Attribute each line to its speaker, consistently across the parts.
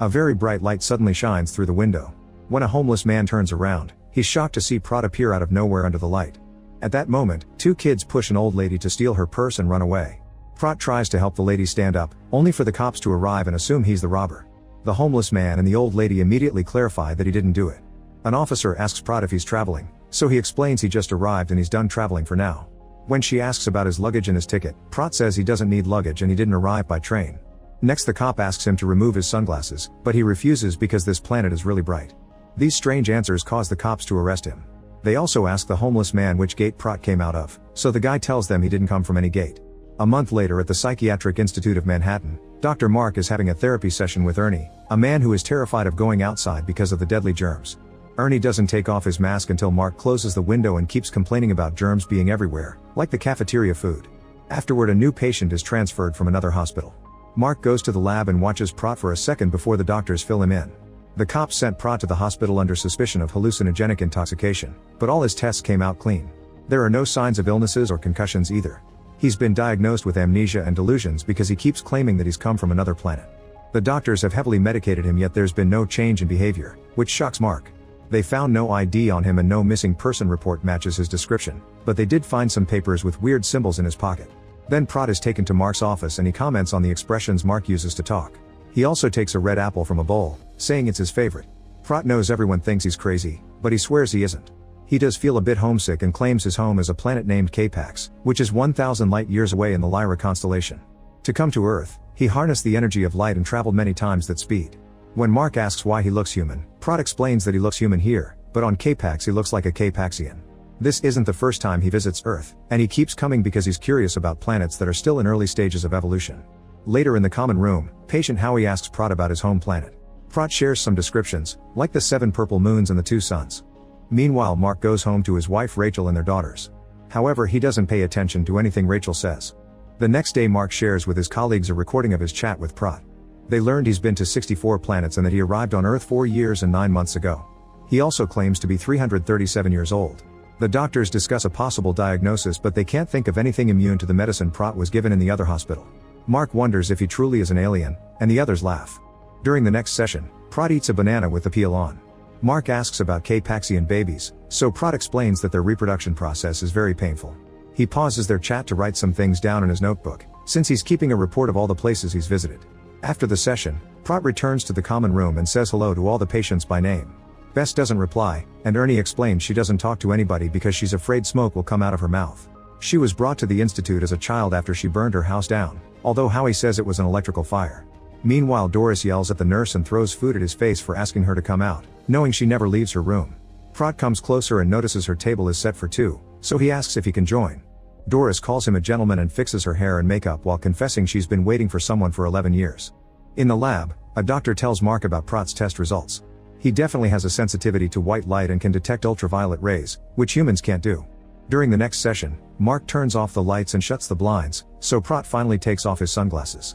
Speaker 1: A very bright light suddenly shines through the window. When a homeless man turns around, he's shocked to see Prat appear out of nowhere under the light. At that moment, two kids push an old lady to steal her purse and run away. Prat tries to help the lady stand up, only for the cops to arrive and assume he's the robber. The homeless man and the old lady immediately clarify that he didn't do it. An officer asks Prat if he's traveling, so he explains he just arrived and he's done traveling for now. When she asks about his luggage and his ticket, Prat says he doesn't need luggage and he didn't arrive by train. Next, the cop asks him to remove his sunglasses, but he refuses because this planet is really bright. These strange answers cause the cops to arrest him. They also ask the homeless man which gate Prat came out of, so the guy tells them he didn't come from any gate. A month later at the Psychiatric Institute of Manhattan, Dr. Mark is having a therapy session with Ernie, a man who is terrified of going outside because of the deadly germs. Ernie doesn't take off his mask until Mark closes the window and keeps complaining about germs being everywhere, like the cafeteria food. Afterward, a new patient is transferred from another hospital. Mark goes to the lab and watches Prat for a second before the doctors fill him in. The cops sent Prat to the hospital under suspicion of hallucinogenic intoxication, but all his tests came out clean. There are no signs of illnesses or concussions either. He's been diagnosed with amnesia and delusions because he keeps claiming that he's come from another planet. The doctors have heavily medicated him, yet there's been no change in behavior, which shocks Mark. They found no ID on him and no missing person report matches his description, but they did find some papers with weird symbols in his pocket. Then Prat is taken to Mark's office and he comments on the expressions Mark uses to talk. He also takes a red apple from a bowl, saying it's his favorite. Prat knows everyone thinks he's crazy, but he swears he isn't. He does feel a bit homesick and claims his home is a planet named K-Pax, which is 1,000 light years away in the Lyra constellation. To come to Earth, he harnessed the energy of light and traveled many times that speed. When Mark asks why he looks human, Prat explains that he looks human here, but on K-Pax he looks like a K-Paxian. This isn't the first time he visits Earth, and he keeps coming because he's curious about planets that are still in early stages of evolution. Later in the common room, patient Howie asks Prat about his home planet. Prat shares some descriptions, like the 7 purple moons and the 2 suns. Meanwhile, Mark goes home to his wife Rachel and their daughters. However, he doesn't pay attention to anything Rachel says. The next day, Mark shares with his colleagues a recording of his chat with Prat. They learned he's been to 64 planets and that he arrived on Earth 4 years and 9 months ago. He also claims to be 337 years old. The doctors discuss a possible diagnosis, but they can't think of anything immune to the medicine Prat was given in the other hospital. Mark wonders if he truly is an alien, and the others laugh. During the next session, Prat eats a banana with the peel on. Mark asks about K-Paxian babies, so Prat explains that their reproduction process is very painful. He pauses their chat to write some things down in his notebook, since he's keeping a report of all the places he's visited. After the session, Prat returns to the common room and says hello to all the patients by name. Bess doesn't reply, and Ernie explains she doesn't talk to anybody because she's afraid smoke will come out of her mouth. She was brought to the institute as a child after she burned her house down, although Howie says it was an electrical fire. Meanwhile, Doris yells at the nurse and throws food at his face for asking her to come out, knowing she never leaves her room. Prat comes closer and notices her table is set for 2, so he asks if he can join. Doris calls him a gentleman and fixes her hair and makeup while confessing she's been waiting for someone for 11 years. In the lab, a doctor tells Mark about Prat's test results. He definitely has a sensitivity to white light and can detect ultraviolet rays, which humans can't do. During the next session, Mark turns off the lights and shuts the blinds, so Prat finally takes off his sunglasses.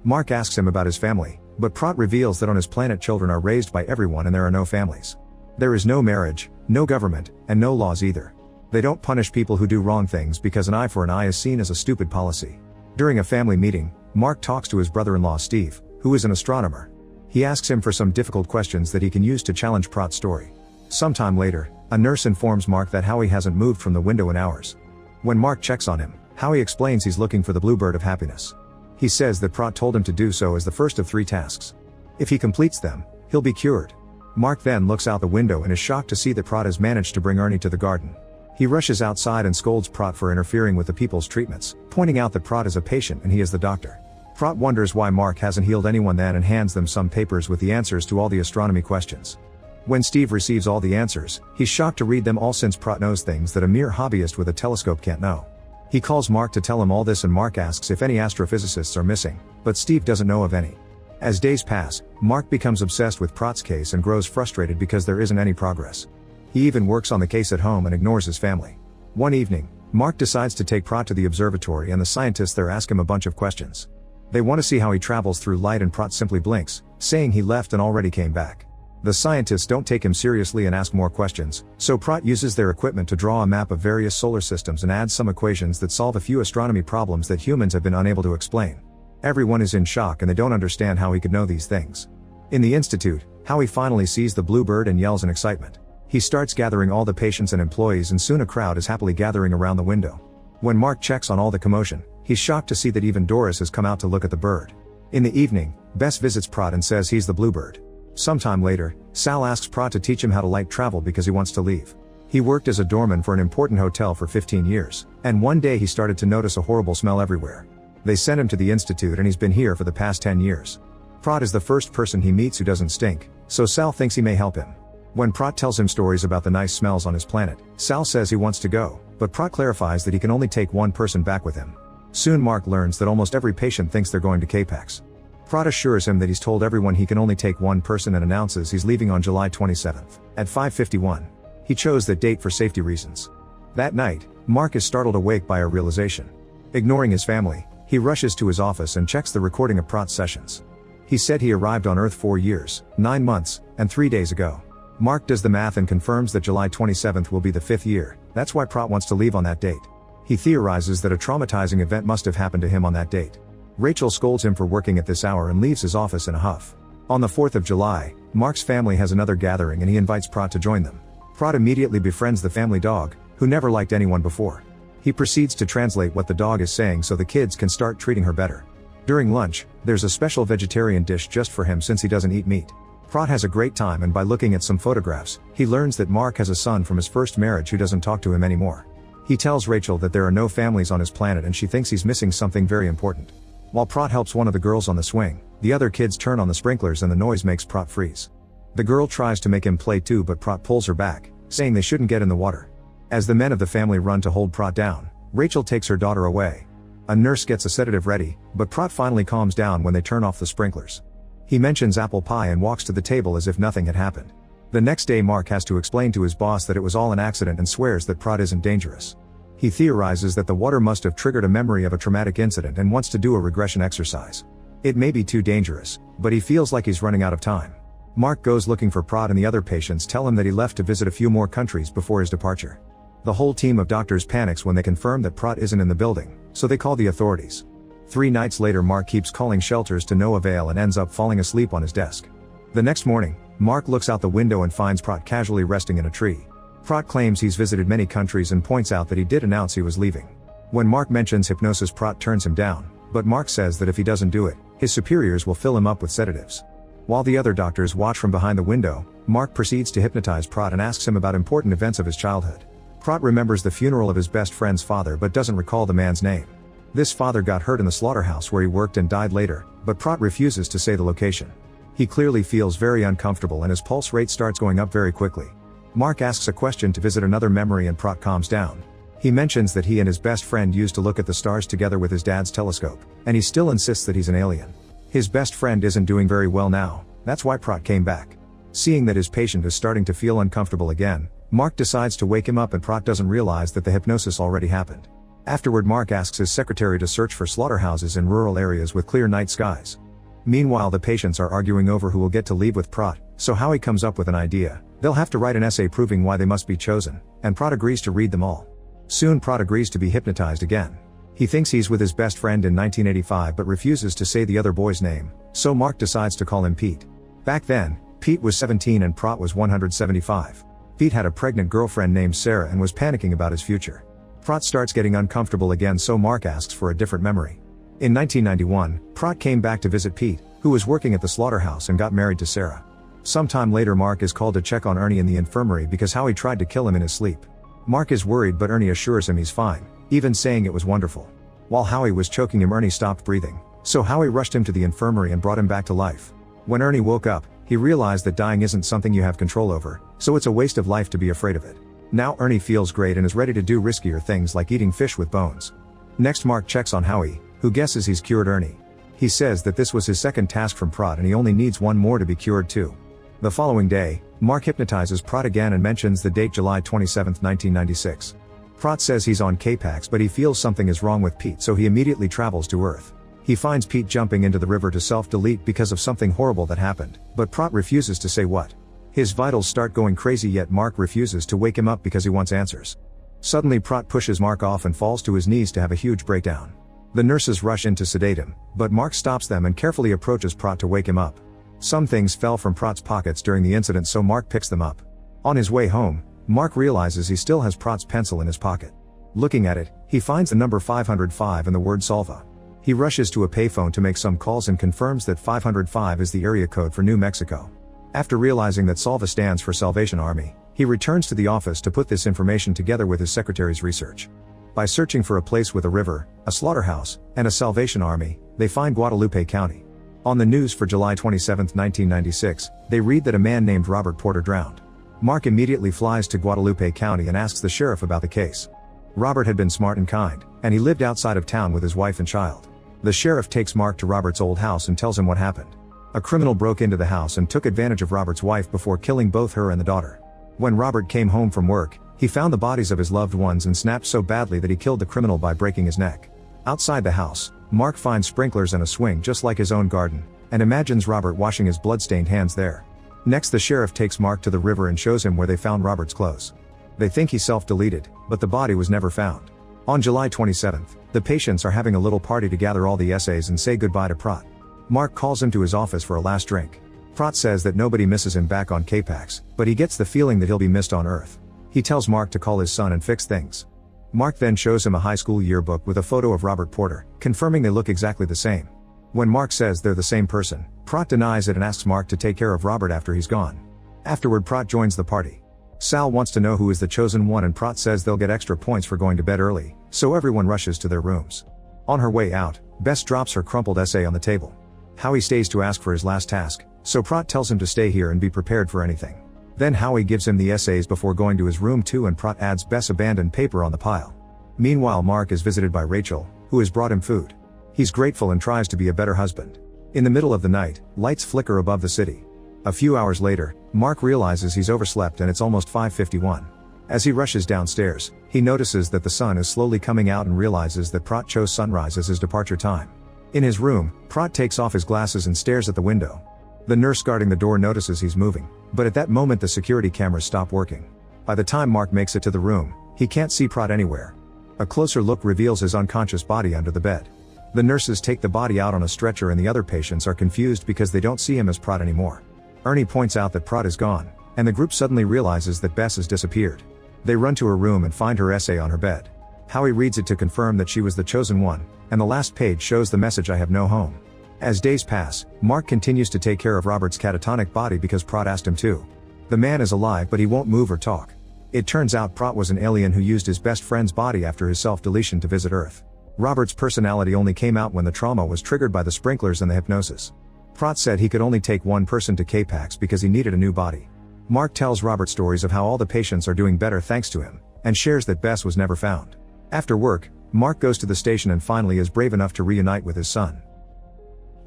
Speaker 1: Mark asks him about his family, but Prat reveals that on his planet children are raised by everyone and there are no families. There is no marriage, no government, and no laws either. They don't punish people who do wrong things because an eye for an eye is seen as a stupid policy. During a family meeting, Mark talks to his brother-in-law Steve, who is an astronomer. He asks him for some difficult questions that he can use to challenge Prat's story. Sometime later, a nurse informs Mark that Howie hasn't moved from the window in hours. When Mark checks on him, Howie explains he's looking for the bluebird of happiness. He says that Prat told him to do so as the first of 3 tasks. If he completes them, he'll be cured. Mark then looks out the window and is shocked to see that Prat has managed to bring Ernie to the garden. He rushes outside and scolds Prat for interfering with the people's treatments, pointing out that Prat is a patient and he is the doctor. Prat wonders why Mark hasn't healed anyone then and hands them some papers with the answers to all the astronomy questions. When Steve receives all the answers, he's shocked to read them all since Prat knows things that a mere hobbyist with a telescope can't know. He calls Mark to tell him all this and Mark asks if any astrophysicists are missing, but Steve doesn't know of any. As days pass, Mark becomes obsessed with Prat's case and grows frustrated because there isn't any progress. He even works on the case at home and ignores his family. One evening, Mark decides to take Prat to the observatory and the scientists there ask him a bunch of questions. They want to see how he travels through light and Prat simply blinks, saying he left and already came back. The scientists don't take him seriously and ask more questions, so Prat uses their equipment to draw a map of various solar systems and adds some equations that solve a few astronomy problems that humans have been unable to explain. Everyone is in shock and they don't understand how he could know these things. In the institute, Howie finally sees the bluebird and yells in excitement. He starts gathering all the patients and employees, and soon a crowd is happily gathering around the window. When Mark checks on all the commotion, he's shocked to see that even Doris has come out to look at the bird. In the evening, Bess visits Pratt and says he's the bluebird. Sometime later, Sal asks Pratt to teach him how to light travel because he wants to leave. He worked as a doorman for an important hotel for 15 years, and one day he started to notice a horrible smell everywhere. They sent him to the institute and he's been here for the past 10 years. Pratt is the first person he meets who doesn't stink, so Sal thinks he may help him. When Pratt tells him stories about the nice smells on his planet, Sal says he wants to go, but Pratt clarifies that he can only take one person back with him. Soon Mark learns that almost every patient thinks they're going to K-Pax. Pratt assures him that he's told everyone he can only take one person and announces he's leaving on July 27th, at 5:51. He chose that date for safety reasons. That night, Mark is startled awake by a realization. Ignoring his family, he rushes to his office and checks the recording of Pratt's sessions. He said he arrived on Earth 4 years, 9 months, and 3 days ago. Mark does the math and confirms that July 27th will be the 5th year. That's why Pratt wants to leave on that date. He theorizes that a traumatizing event must have happened to him on that date. Rachel scolds him for working at this hour and leaves his office in a huff. On the 4th of July, Mark's family has another gathering and he invites Pratt to join them. Pratt immediately befriends the family dog, who never liked anyone before. He proceeds to translate what the dog is saying so the kids can start treating her better. During lunch, there's a special vegetarian dish just for him since he doesn't eat meat. Pratt has a great time, and by looking at some photographs, he learns that Mark has a son from his first marriage who doesn't talk to him anymore. He tells Rachel that there are no families on his planet and she thinks he's missing something very important. While Pratt helps one of the girls on the swing, the other kids turn on the sprinklers and the noise makes Pratt freeze. The girl tries to make him play too, but Pratt pulls her back, saying they shouldn't get in the water. As the men of the family run to hold Pratt down, Rachel takes her daughter away. A nurse gets a sedative ready, but Pratt finally calms down when they turn off the sprinklers. He mentions apple pie and walks to the table as if nothing had happened. The next day Mark has to explain to his boss that it was all an accident and swears that Pratt isn't dangerous. He theorizes that the water must have triggered a memory of a traumatic incident and wants to do a regression exercise. It may be too dangerous, but he feels like he's running out of time. Mark goes looking for Pratt and the other patients tell him that he left to visit a few more countries before his departure. The whole team of doctors panics when they confirm that Pratt isn't in the building, so they call the authorities. 3 nights later Mark keeps calling shelters to no avail and ends up falling asleep on his desk. The next morning, Mark looks out the window and finds Pratt casually resting in a tree. Pratt claims he's visited many countries and points out that he did announce he was leaving. When Mark mentions hypnosis, Pratt turns him down, but Mark says that if he doesn't do it, his superiors will fill him up with sedatives. While the other doctors watch from behind the window, Mark proceeds to hypnotize Pratt and asks him about important events of his childhood. Pratt remembers the funeral of his best friend's father but doesn't recall the man's name. This father got hurt in the slaughterhouse where he worked and died later, but Pratt refuses to say the location. He clearly feels very uncomfortable and his pulse rate starts going up very quickly. Mark asks a question to visit another memory and Pratt calms down. He mentions that he and his best friend used to look at the stars together with his dad's telescope, and he still insists that he's an alien. His best friend isn't doing very well now, that's why Pratt came back. Seeing that his patient is starting to feel uncomfortable again, Mark decides to wake him up and Pratt doesn't realize that the hypnosis already happened. Afterward Mark asks his secretary to search for slaughterhouses in rural areas with clear night skies. Meanwhile the patients are arguing over who will get to leave with Pratt, so Howie comes up with an idea. They'll have to write an essay proving why they must be chosen, and Pratt agrees to read them all. Soon Pratt agrees to be hypnotized again. He thinks he's with his best friend in 1985 but refuses to say the other boy's name, so Mark decides to call him Pete. Back then, Pete was 17 and Pratt was 175. Pete had a pregnant girlfriend named Sarah and was panicking about his future. Pratt starts getting uncomfortable again, so Mark asks for a different memory. In 1991, Pratt came back to visit Pete, who was working at the slaughterhouse, and got married to Sarah. Sometime later Mark is called to check on Ernie in the infirmary because Howie tried to kill him in his sleep. Mark is worried but Ernie assures him he's fine, even saying it was wonderful. While Howie was choking him, Ernie stopped breathing, so Howie rushed him to the infirmary and brought him back to life. When Ernie woke up, he realized that dying isn't something you have control over, so it's a waste of life to be afraid of it. Now Ernie feels great and is ready to do riskier things like eating fish with bones. Next Mark checks on Howie, who guesses he's cured Ernie. He says that this was his second task from Pratt and he only needs one more to be cured too. The following day, Mark hypnotizes Pratt again and mentions the date July 27, 1996. Pratt says he's on K-Pax but he feels something is wrong with Pete, so he immediately travels to Earth. He finds Pete jumping into the river to self-delete because of something horrible that happened, but Pratt refuses to say what. His vitals start going crazy, yet Mark refuses to wake him up because he wants answers. Suddenly Pratt pushes Mark off and falls to his knees to have a huge breakdown. The nurses rush in to sedate him, but Mark stops them and carefully approaches Pratt to wake him up. Some things fell from Pratt's pockets during the incident, so Mark picks them up. On his way home, Mark realizes he still has Pratt's pencil in his pocket. Looking at it, he finds the number 505 and the word Salva. He rushes to a payphone to make some calls and confirms that 505 is the area code for New Mexico. After realizing that Salva stands for Salvation Army, he returns to the office to put this information together with his secretary's research. By searching for a place with a river, a slaughterhouse, and a Salvation Army, they find Guadalupe County. On the news for July 27, 1996, they read that a man named Robert Porter drowned. Mark immediately flies to Guadalupe County and asks the sheriff about the case. Robert had been smart and kind, and he lived outside of town with his wife and child. The sheriff takes Mark to Robert's old house and tells him what happened. A criminal broke into the house and took advantage of Robert's wife before killing both her and the daughter. When Robert came home from work, he found the bodies of his loved ones and snapped so badly that he killed the criminal by breaking his neck. Outside the house, Mark finds sprinklers and a swing just like his own garden, and imagines Robert washing his blood-stained hands there. Next, the sheriff takes Mark to the river and shows him where they found Robert's clothes. They think he self-deleted, but the body was never found. On July 27th, the patients are having a little party to gather all the essays and say goodbye to Pratt. Mark calls him to his office for a last drink. Pratt says that nobody misses him back on K-Pax, but he gets the feeling that he'll be missed on Earth. He tells Mark to call his son and fix things. Mark then shows him a high school yearbook with a photo of Robert Porter, confirming they look exactly the same. When Mark says they're the same person, Pratt denies it and asks Mark to take care of Robert after he's gone. Afterward, Pratt joins the party. Sal wants to know who is the chosen one, and Pratt says they'll get extra points for going to bed early, so everyone rushes to their rooms. On her way out, Bess drops her crumpled essay on the table. Howie stays to ask for his last task, so Pratt tells him to stay here and be prepared for anything. Then Howie gives him the essays before going to his room too, and Pratt adds Bess' abandoned paper on the pile. Meanwhile, Mark is visited by Rachel, who has brought him food. He's grateful and tries to be a better husband. In the middle of the night, lights flicker above the city. A few hours later, Mark realizes he's overslept and it's almost 5:51. As he rushes downstairs, he notices that the sun is slowly coming out and realizes that Pratt chose sunrise as his departure time. In his room, Pratt takes off his glasses and stares at the window. The nurse guarding the door notices he's moving, but at that moment the security cameras stop working. By the time Mark makes it to the room, he can't see Pratt anywhere. A closer look reveals his unconscious body under the bed. The nurses take the body out on a stretcher and the other patients are confused because they don't see him as Pratt anymore. Ernie points out that Pratt is gone, and the group suddenly realizes that Bess has disappeared. They run to her room and find her essay on her bed. Howie reads it to confirm that she was the chosen one, and the last page shows the message, "I have no home." As days pass, Mark continues to take care of Robert's catatonic body because Pratt asked him to. The man is alive, but he won't move or talk. It turns out Pratt was an alien who used his best friend's body after his self-deletion to visit Earth. Robert's personality only came out when the trauma was triggered by the sprinklers and the hypnosis. Pratt said he could only take one person to K-Pax because he needed a new body. Mark tells Robert stories of how all the patients are doing better thanks to him, and shares that Bess was never found. After work, Mark goes to the station and finally is brave enough to reunite with his son.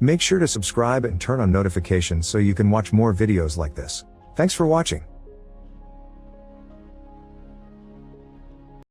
Speaker 1: Make sure to subscribe and turn on notifications so you can watch more videos like this. Thanks for watching.